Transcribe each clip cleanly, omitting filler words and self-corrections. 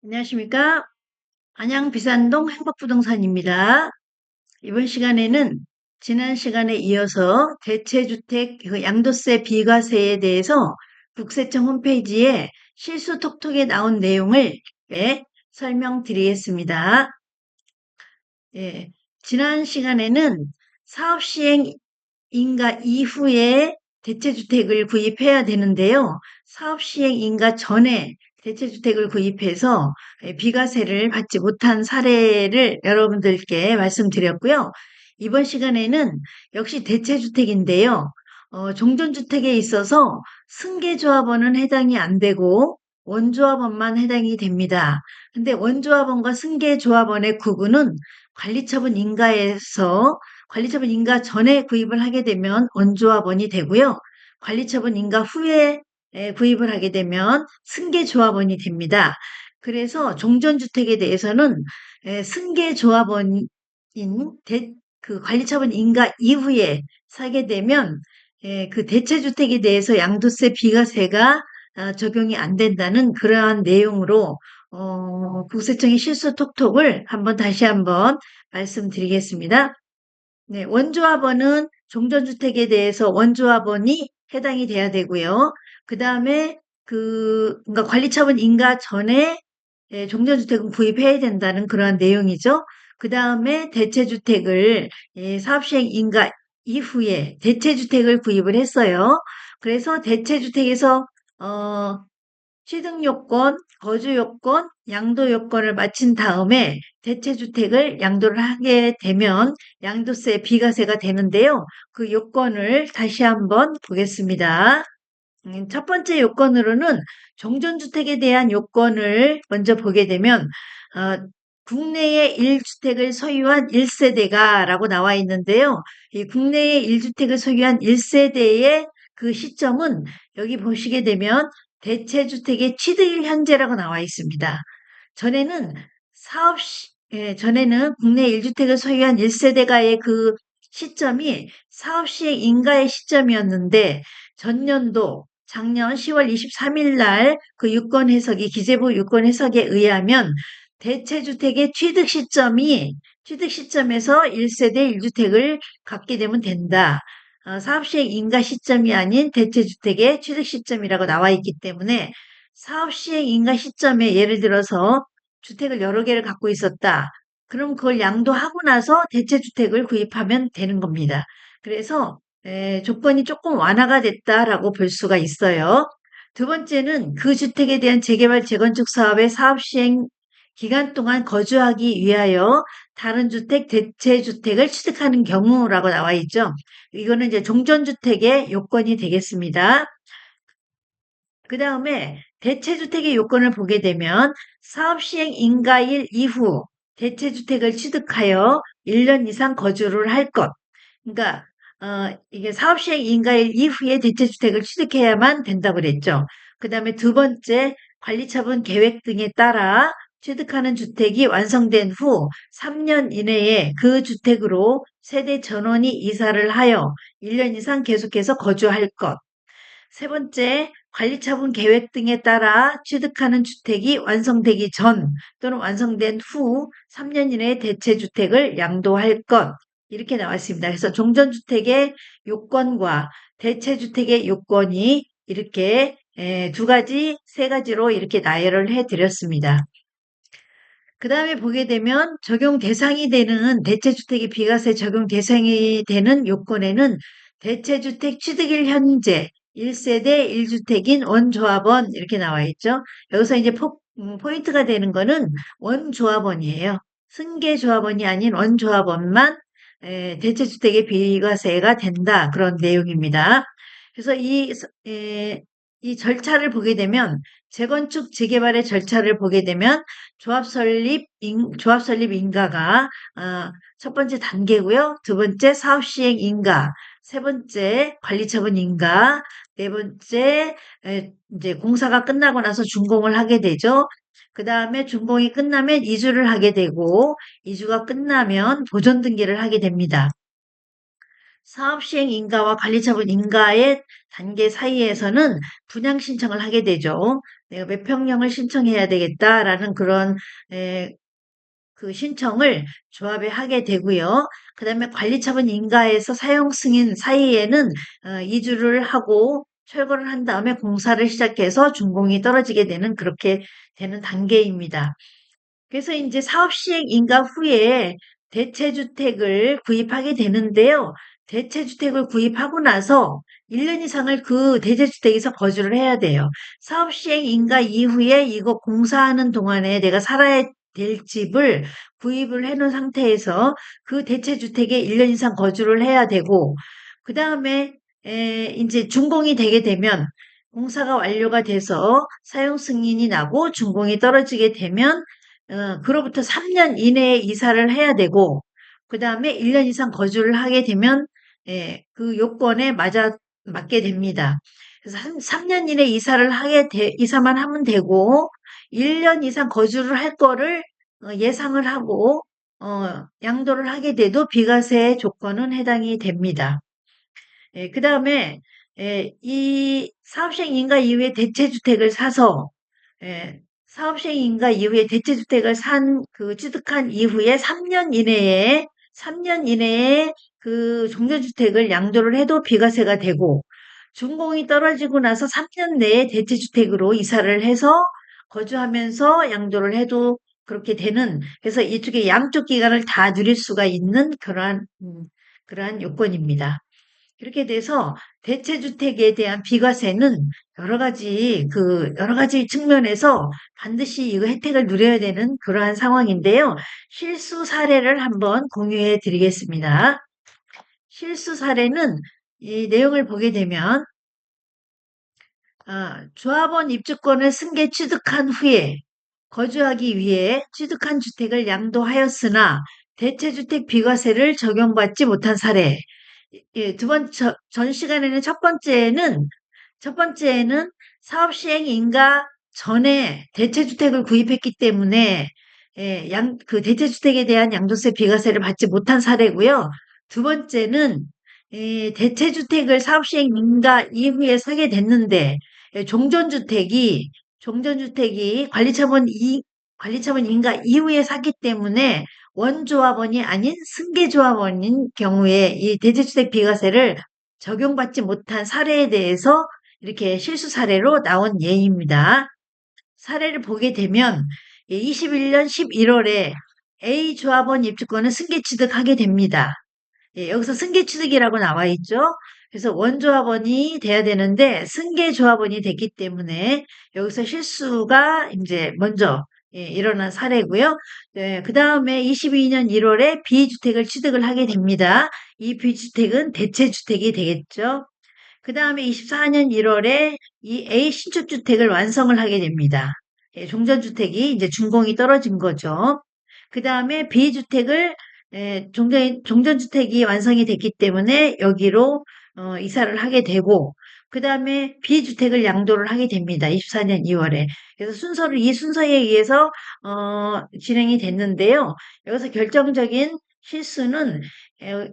안녕하십니까? 안양 비산동 행복부동산입니다. 이번 시간에는 지난 시간에 이어서 대체주택 그 양도세 비과세에 대해서 국세청 홈페이지에 실수 톡톡에 나온 내용을 설명드리겠습니다. 예, 지난 시간에는 사업 시행 인가 이후에 대체주택을 구입해야 되는데요. 사업 시행 인가 전에 대체주택을 구입해서 비과세를 받지 못한 사례를 여러분들께 말씀드렸고요. 이번 시간에는 역시 대체주택인데요. 종전주택에 있어서 승계조합원은 해당이 안 되고 원조합원만 해당이 됩니다. 근데 원조합원과 승계조합원의 구분은 관리처분 인가에서 관리처분 인가 전에 구입을 하게 되면 원조합원이 되고요. 관리처분 인가 후에 구입을 하게 되면 승계조합원이 됩니다. 그래서 종전주택에 대해서는 승계조합원인 그 관리처분 인가 이후에 사게 되면 그 대체주택에 대해서 양도세 비과세가 적용이 안 된다는 그러한 내용으로 국세청의 실수 톡톡을 다시 한번 말씀드리겠습니다. 네, 원조합원은 종전주택에 대해서 원조합원이 해당이 돼야 되고요. 그 다음에 그러니까 관리처분 인가 전에 종전주택은 구입해야 된다는 그러한 내용이죠. 그 다음에 대체주택을 사업시행 인가 이후에 대체주택을 구입을 했어요. 그래서 대체주택에서 취득요건, 거주요건, 양도요건을 마친 다음에 대체주택을 양도를 하게 되면 양도세 비과세가 되는데요. 그 요건을 다시 한번 보겠습니다. 첫 번째 요건으로는 종전주택에 대한 요건을 먼저 보게 되면 국내에 1주택을 소유한 1세대가 라고 나와 있는데요. 이 국내에 1주택을 소유한 1세대의 그 시점은 여기 보시게 되면 대체주택의 취득일 현재라고 나와 있습니다. 전에는 전에는 국내 1주택을 소유한 1세대가의 그 시점이 사업시행 인가의 시점이었는데 전년도 작년 10월 23일 날 그 유권 해석이 기재부 유권 해석에 의하면 대체주택의 취득 시점에서 1세대 1주택을 갖게 되면 된다. 사업시행 인가 시점이 아닌 대체주택의 취득 시점이라고 나와 있기 때문에 사업시행 인가 시점에 예를 들어서 주택을 여러 개를 갖고 있었다. 그럼 그걸 양도하고 나서 대체주택을 구입하면 되는 겁니다. 그래서 조건이 조금 완화가 됐다라고 볼 수가 있어요. 두 번째는 그 주택에 대한 재개발 재건축 사업의 사업 시행 기간 동안 거주하기 위하여 다른 주택, 대체주택을 취득하는 경우라고 나와 있죠. 이거는 이제 종전주택의 요건이 되겠습니다. 그 다음에 대체주택의 요건을 보게 되면 사업시행 인가일 이후 대체주택을 취득하여 1년 이상 거주를 할 것. 그러니까 이게 사업시행 인가일 이후에 대체주택을 취득해야만 된다고 그랬죠. 그 다음에 두 번째 관리처분 계획 등에 따라 취득하는 주택이 완성된 후 3년 이내에 그 주택으로 세대 전원이 이사를 하여 1년 이상 계속해서 거주할 것. 세 번째, 관리처분 계획 등에 따라 취득하는 주택이 완성되기 전 또는 완성된 후 3년 이내에 대체주택을 양도할 것. 이렇게 나왔습니다. 그래서 종전주택의 요건과 대체주택의 요건이 이렇게 두 가지, 세 가지로 이렇게 나열을 해드렸습니다. 그 다음에 보게 되면 적용 대상이 되는 대체주택의 비과세 적용 대상이 되는 요건에는 대체주택 취득일 현재 1세대 1주택인 원조합원 이렇게 나와 있죠. 여기서 이제 포인트가 되는 거는 원조합원이에요. 승계조합원이 아닌 원조합원만 대체주택의 비과세가 된다. 그런 내용입니다. 그래서 이 절차를 보게 되면 재건축 재개발의 절차를 보게 되면 조합 설립 인가가 첫 번째 단계고요. 두 번째 사업 시행 인가, 세 번째 관리처분 인가, 네 번째 이제 공사가 끝나고 나서 준공을 하게 되죠. 그 다음에 준공이 끝나면 이주를 하게 되고 이주가 끝나면 보존 등기를 하게 됩니다. 사업시행 인가와 관리처분 인가의 단계 사이에서는 분양 신청을 하게 되죠. 내가 몇 평형을 신청해야 되겠다라는 그런 에, 그 신청을 조합에 하게 되고요. 그 다음에 관리처분 인가에서 사용 승인 사이에는 이주를 하고 철거를 한 다음에 공사를 시작해서 준공이 떨어지게 되는 그렇게 되는 단계입니다. 그래서 이제 사업 시행 인가 후에 대체주택을 구입하게 되는데요. 대체주택을 구입하고 나서 1년 이상을 그 대체주택에서 거주를 해야 돼요. 사업 시행 인가 이후에 이거 공사하는 동안에 내가 살아야 될 집을 구입을 해놓은 상태에서 그 대체주택에 1년 이상 거주를 해야 되고, 그 다음에 이제 준공이 되게 되면 공사가 완료가 돼서 사용 승인이 나고 준공이 떨어지게 되면 그로부터 3년 이내에 이사를 해야 되고, 그 다음에 1년 이상 거주를 하게 되면, 그 요건에 맞게 됩니다. 그래서 3년 이내 이사만 하면 되고, 1년 이상 거주를 할 거를 예상을 하고, 양도를 하게 돼도 비과세 조건은 해당이 됩니다. 그 다음에, 이 사업시행 인가 이후에 대체주택을 사서, 사업시행 인가 이후에 대체주택을 취득한 이후에 3년 이내에 그 종전주택을 양도를 해도 비과세가 되고, 준공이 떨어지고 나서 3년 내에 대체주택으로 이사를 해서 거주하면서 양도를 해도 그렇게 되는, 그래서 이쪽에 양쪽 기간을 다 누릴 수가 있는 그러한 요건입니다. 이렇게 돼서 대체주택에 대한 비과세는 여러 가지 측면에서 반드시 이거 혜택을 누려야 되는 그러한 상황인데요. 실수 사례를 한번 공유해 드리겠습니다. 실수 사례는 이 내용을 보게 되면, 조합원 입주권을 승계 취득한 후에 거주하기 위해 취득한 주택을 양도하였으나 대체주택 비과세를 적용받지 못한 사례. 예, 전 시간에는 첫 번째는 사업 시행 인가 전에 대체주택을 구입했기 때문에, 그 대체주택에 대한 양도세 비과세를 받지 못한 사례고요. 두 번째는, 대체주택을 사업 시행 인가 이후에 사게 됐는데, 종전주택이 관리처분 인가 이후에 샀기 때문에 원조합원이 아닌 승계조합원인 경우에 이 대체주택 비과세를 적용받지 못한 사례에 대해서 이렇게 실수 사례로 나온 예입니다. 사례를 보게 되면 21년 11월에 A 조합원 입주권을 승계 취득하게 됩니다. 여기서 승계 취득이라고 나와 있죠. 그래서 원조합원이 돼야 되는데 승계 조합원이 됐기 때문에 여기서 실수가 이제 먼저 일어난 사례고요. 그 다음에 22년 1월에 B주택을 취득을 하게 됩니다. 이 B주택은 대체주택이 되겠죠. 그 다음에 24년 1월에 이 A 신축주택을 완성을 하게 됩니다. 종전주택이 이제 준공이 떨어진 거죠. 그 다음에 B주택을 종전주택이 완성이 됐기 때문에 여기로 이사를 하게 되고, 그 다음에 B주택을 양도를 하게 됩니다. 24년 2월에. 그래서 이 순서에 의해서 진행이 됐는데요. 여기서 결정적인 실수는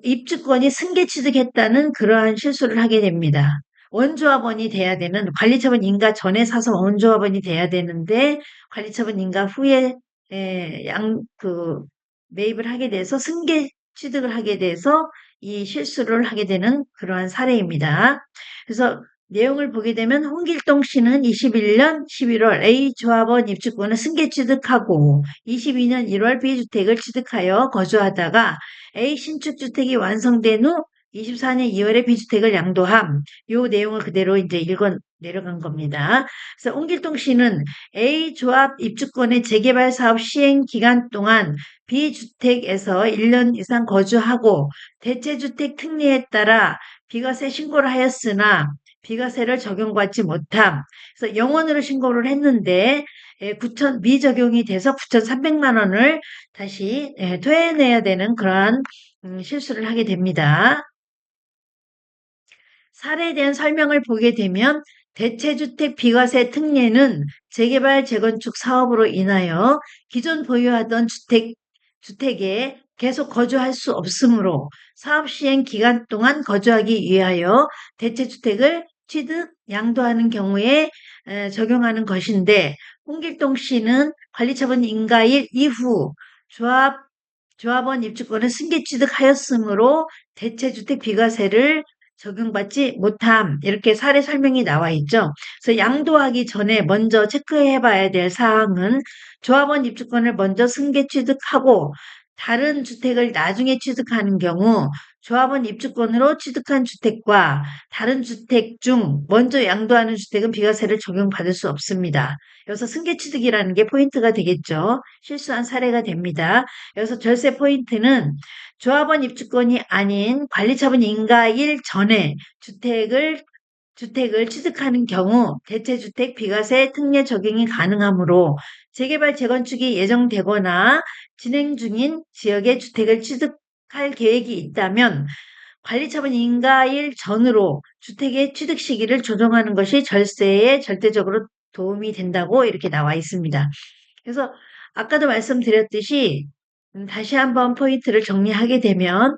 입주권이 승계 취득했다는 그러한 실수를 하게 됩니다. 원조합원이 돼야 되는, 관리처분 인가 전에 사서 원조합원이 돼야 되는데 관리처분 인가 후에 매입을 하게 돼서 승계 취득을 하게 돼서 이 실수를 하게 되는 그러한 사례입니다. 그래서 내용을 보게 되면 홍길동 씨는 21년 11월 A 조합원 입주권을 승계 취득하고 22년 1월 B주택을 취득하여 거주하다가 A 신축주택이 완성된 후 24년 2월에 B주택을 양도함. 요 내용을 그대로 이제 읽어 내려간 겁니다. 그래서 홍길동 씨는 A 조합 입주권의 재개발 사업 시행 기간 동안 B주택에서 1년 이상 거주하고 대체주택 특례에 따라 비과세 신고를 하였으나 비과세를 적용받지 못함. 그래서 영원으로 신고를 했는데 미적용이 돼서 9,300만 원을 다시 토해내야 되는 그러한 실수를 하게 됩니다. 사례에 대한 설명을 보게 되면 대체주택 비과세 특례는 재개발 재건축 사업으로 인하여 기존 보유하던 주택의 계속 거주할 수 없으므로 사업 시행 기간 동안 거주하기 위하여 대체주택을 취득, 양도하는 경우에 적용하는 것인데, 홍길동 씨는 관리처분 인가일 이후 조합원 입주권을 승계 취득하였으므로 대체주택 비과세를 적용받지 못함, 이렇게 사례 설명이 나와 있죠. 그래서 양도하기 전에 먼저 체크해 봐야 될 사항은 조합원 입주권을 먼저 승계 취득하고 다른 주택을 나중에 취득하는 경우 조합원 입주권으로 취득한 주택과 다른 주택 중 먼저 양도하는 주택은 비과세를 적용받을 수 없습니다. 여기서 승계 취득이라는 게 포인트가 되겠죠. 실수한 사례가 됩니다. 여기서 절세 포인트는 조합원 입주권이 아닌 관리처분 인가일 전에 주택을 취득하는 경우 대체주택 비과세 특례 적용이 가능하므로 재개발 재건축이 예정되거나 진행 중인 지역에 주택을 취득할 계획이 있다면 관리처분 인가일 전으로 주택의 취득 시기를 조정하는 것이 절세에 절대적으로 도움이 된다고 이렇게 나와 있습니다. 그래서 아까도 말씀드렸듯이 다시 한번 포인트를 정리를 하게 되면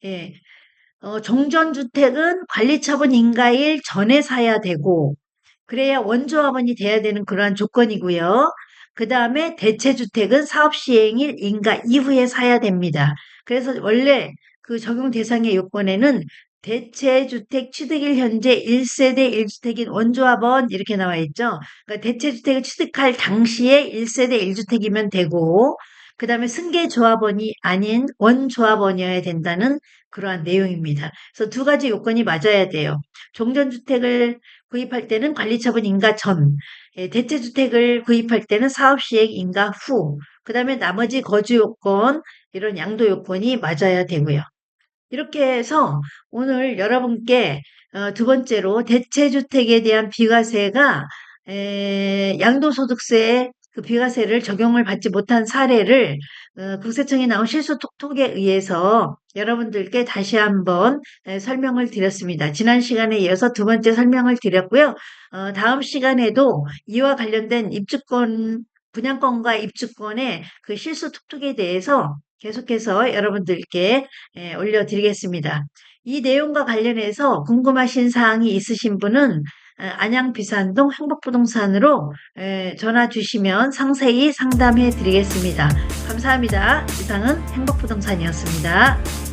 예, 종전주택은 관리처분 인가일 전에 사야 되고 그래야 원조합원이 돼야 되는 그러한 조건이고요. 그 다음에 대체주택은 사업시행일 인가 이후에 사야 됩니다. 그래서 원래 그 적용 대상의 요건에는 대체주택 취득일 현재 1세대 1주택인 원조합원 이렇게 나와 있죠. 그러니까 대체주택을 취득할 당시에 1세대 1주택이면 되고 그 다음에 승계조합원이 아닌 원조합원이어야 된다는 그러한 내용입니다. 그래서 두 가지 요건이 맞아야 돼요. 종전주택을 구입할 때는 관리처분 인가 전, 대체주택을 구입할 때는 사업시행 인가 후, 그 다음에 나머지 거주요건, 이런 양도 요건이 맞아야 되고요. 이렇게 해서 오늘 여러분께 두 번째로 대체주택에 대한 비과세가 양도소득세 그 비과세를 적용을 받지 못한 사례를 국세청에 나온 실수 톡톡에 의해서 여러분들께 다시 한번 설명을 드렸습니다. 지난 시간에 이어서 두 번째 설명을 드렸고요. 다음 시간에도 이와 관련된 분양권과 입주권의 그 실수 톡톡에 대해서 계속해서 여러분들께 올려드리겠습니다. 이 내용과 관련해서 궁금하신 사항이 있으신 분은 안양 비산동 행복부동산으로 전화 주시면 상세히 상담해 드리겠습니다. 감사합니다. 이상은 행복부동산이었습니다.